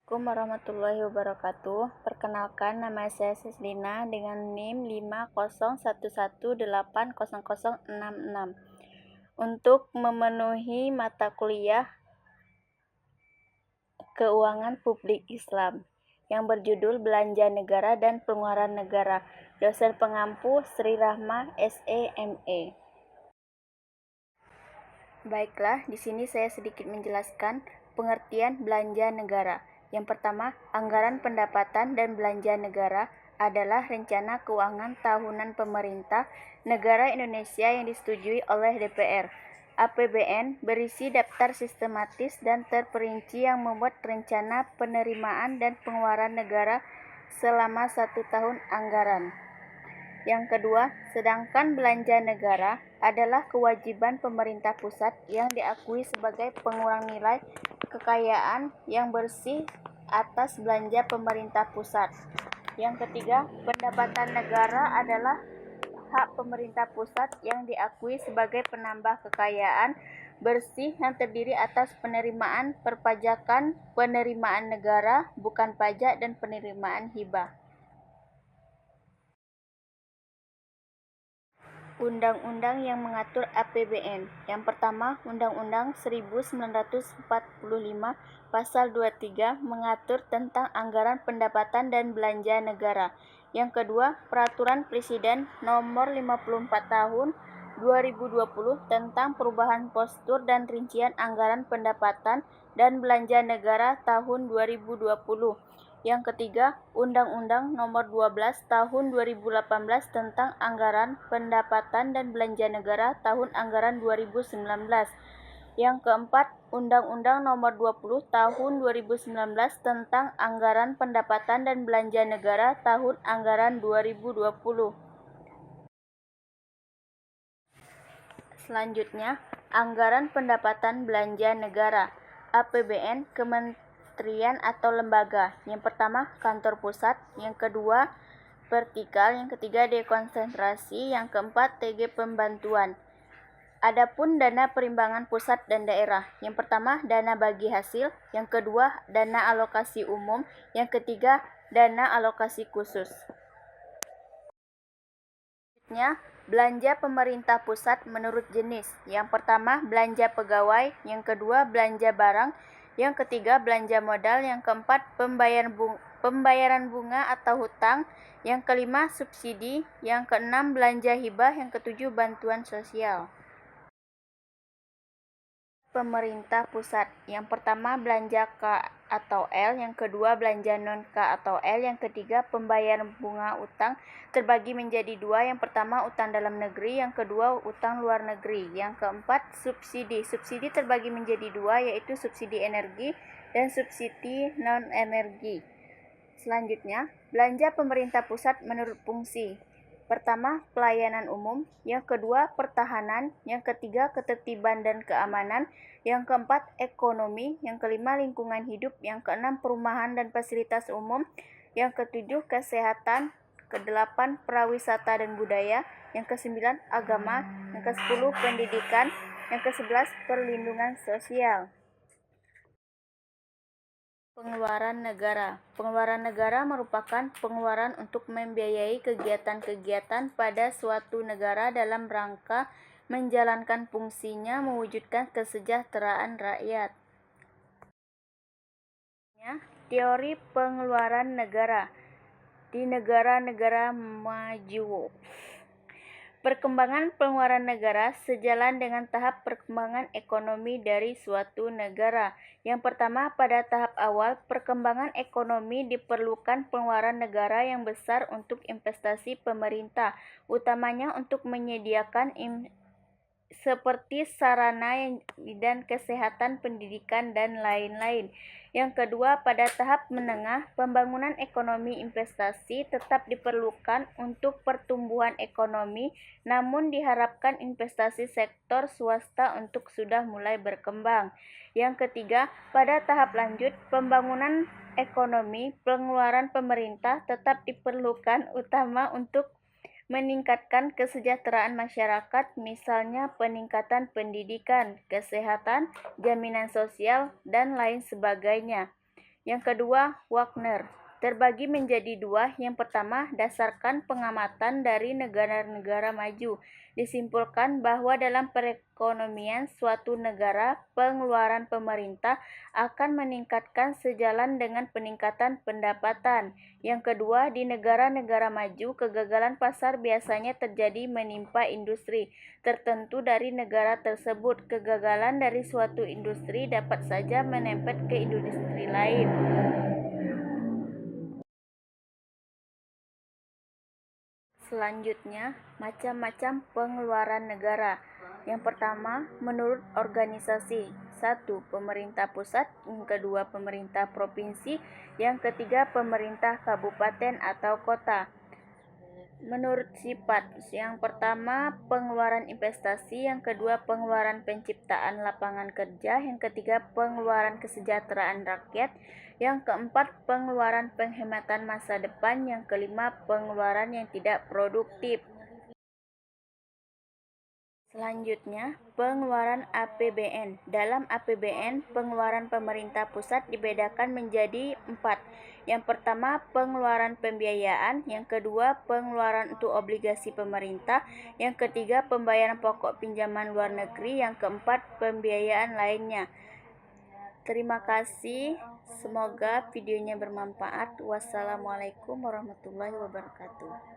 Assalamualaikum warahmatullahi wabarakatuh. Perkenalkan, nama saya Sislina dengan NIM 501180066. Untuk memenuhi mata kuliah Keuangan Publik Islam yang berjudul Belanja Negara dan Pengeluaran Negara. Dosen pengampu Sri Rahma, SE, ME. Baiklah, di sini saya sedikit menjelaskan pengertian belanja negara. Yang pertama, anggaran pendapatan dan belanja negara adalah rencana keuangan tahunan pemerintah negara Indonesia yang disetujui oleh DPR. APBN berisi daftar sistematis dan terperinci yang membuat rencana penerimaan dan pengeluaran negara selama 1 tahun anggaran. Yang kedua, sedangkan belanja negara adalah kewajiban pemerintah pusat yang diakui sebagai pengurang nilai kekayaan yang bersih atas belanja pemerintah pusat. Yang ketiga, pendapatan negara adalah hak pemerintah pusat yang diakui sebagai penambah kekayaan bersih yang terdiri atas penerimaan perpajakan, penerimaan negara, bukan pajak, dan penerimaan hibah. Undang-undang yang mengatur APBN. Yang pertama, Undang-Undang 1945 Pasal 23 mengatur tentang anggaran pendapatan dan belanja negara. Yang kedua, Peraturan Presiden Nomor 54 Tahun 2020 tentang perubahan postur dan rincian anggaran pendapatan dan belanja negara tahun 2020. Yang ketiga, Undang-Undang Nomor 12 Tahun 2018 tentang Anggaran Pendapatan dan Belanja Negara Tahun Anggaran 2019. Yang keempat, Undang-Undang Nomor 20 Tahun 2019 tentang Anggaran Pendapatan dan Belanja Negara Tahun Anggaran 2020. Selanjutnya, Anggaran Pendapatan Belanja Negara APBN Kementerian atau lembaga. Yang pertama, kantor pusat. Yang kedua, vertikal. Yang ketiga, dekonsentrasi. Yang keempat, TG pembantuan. Adapun dana perimbangan pusat dan daerah. Yang pertama, dana bagi hasil. Yang kedua, dana alokasi umum. Yang ketiga, dana alokasi khusus. Selanjutnya, belanja pemerintah pusat menurut jenis. Yang pertama, belanja pegawai. Yang kedua, belanja barang. Yang ketiga, belanja modal. Yang keempat, pembayaran bunga atau hutang. Yang kelima, subsidi. Yang keenam, belanja hibah. Yang ketujuh, bantuan sosial. Pemerintah pusat. Yang pertama, belanja K atau L. Yang kedua, belanja non K atau L. Yang ketiga, pembayaran bunga utang terbagi menjadi dua. Yang pertama, utang dalam negeri. Yang kedua, utang luar negeri. Yang keempat, subsidi. Subsidi terbagi menjadi dua, yaitu subsidi energi dan subsidi non-energi. Selanjutnya, belanja pemerintah pusat menurut fungsi. Pertama, pelayanan umum. Yang kedua, pertahanan. Yang ketiga, ketertiban dan keamanan. Yang keempat, ekonomi. Yang kelima, lingkungan hidup. Yang keenam, perumahan dan fasilitas umum. Yang ketujuh, kesehatan. Kedelapan, prawisata dan budaya. Yang kesembilan, agama. Yang kesepuluh, pendidikan. Yang kesebelas, perlindungan sosial. Pengeluaran negara. Pengeluaran negara merupakan pengeluaran untuk membiayai kegiatan-kegiatan pada suatu negara dalam rangka menjalankan fungsinya mewujudkan kesejahteraan rakyat. Teori pengeluaran negara di negara-negara maju. Perkembangan pengeluaran negara sejalan dengan tahap perkembangan ekonomi dari suatu negara. Yang pertama, pada tahap awal perkembangan ekonomi diperlukan pengeluaran negara yang besar untuk investasi pemerintah, utamanya untuk menyediakan seperti sarana dan kesehatan, pendidikan, dan lain-lain. Yang kedua, pada tahap menengah, pembangunan ekonomi investasi tetap diperlukan untuk pertumbuhan ekonomi, namun diharapkan investasi sektor swasta untuk sudah mulai berkembang. Yang ketiga, pada tahap lanjut, pembangunan ekonomi, pengeluaran pemerintah tetap diperlukan utama untuk meningkatkan kesejahteraan masyarakat, misalnya peningkatan pendidikan, kesehatan, jaminan sosial, dan lain sebagainya. Yang kedua, Wagner. Terbagi menjadi dua. Yang pertama, dasarkan pengamatan dari negara-negara maju. Disimpulkan bahwa dalam perekonomian suatu negara, pengeluaran pemerintah akan meningkatkan sejalan dengan peningkatan pendapatan. Yang kedua, di negara-negara maju, kegagalan pasar biasanya terjadi menimpa industri tertentu dari negara tersebut. Kegagalan dari suatu industri dapat saja menempel ke industri lain. Selanjutnya, macam-macam pengeluaran negara. Yang pertama, menurut organisasi. 1. Pemerintah pusat. Yang kedua, pemerintah provinsi. Yang ketiga, pemerintah kabupaten atau kota. Menurut sifat, yang pertama pengeluaran investasi, yang kedua pengeluaran penciptaan lapangan kerja, yang ketiga pengeluaran kesejahteraan rakyat, yang keempat pengeluaran penghematan masa depan, yang kelima pengeluaran yang tidak produktif. Selanjutnya, pengeluaran APBN. Dalam APBN, pengeluaran pemerintah pusat dibedakan menjadi 4. Yang pertama, pengeluaran pembiayaan. Yang kedua, pengeluaran untuk obligasi pemerintah. Yang ketiga, pembayaran pokok pinjaman luar negeri. Yang keempat, pembiayaan lainnya. Terima kasih. Semoga videonya bermanfaat. Wassalamualaikum warahmatullahi wabarakatuh.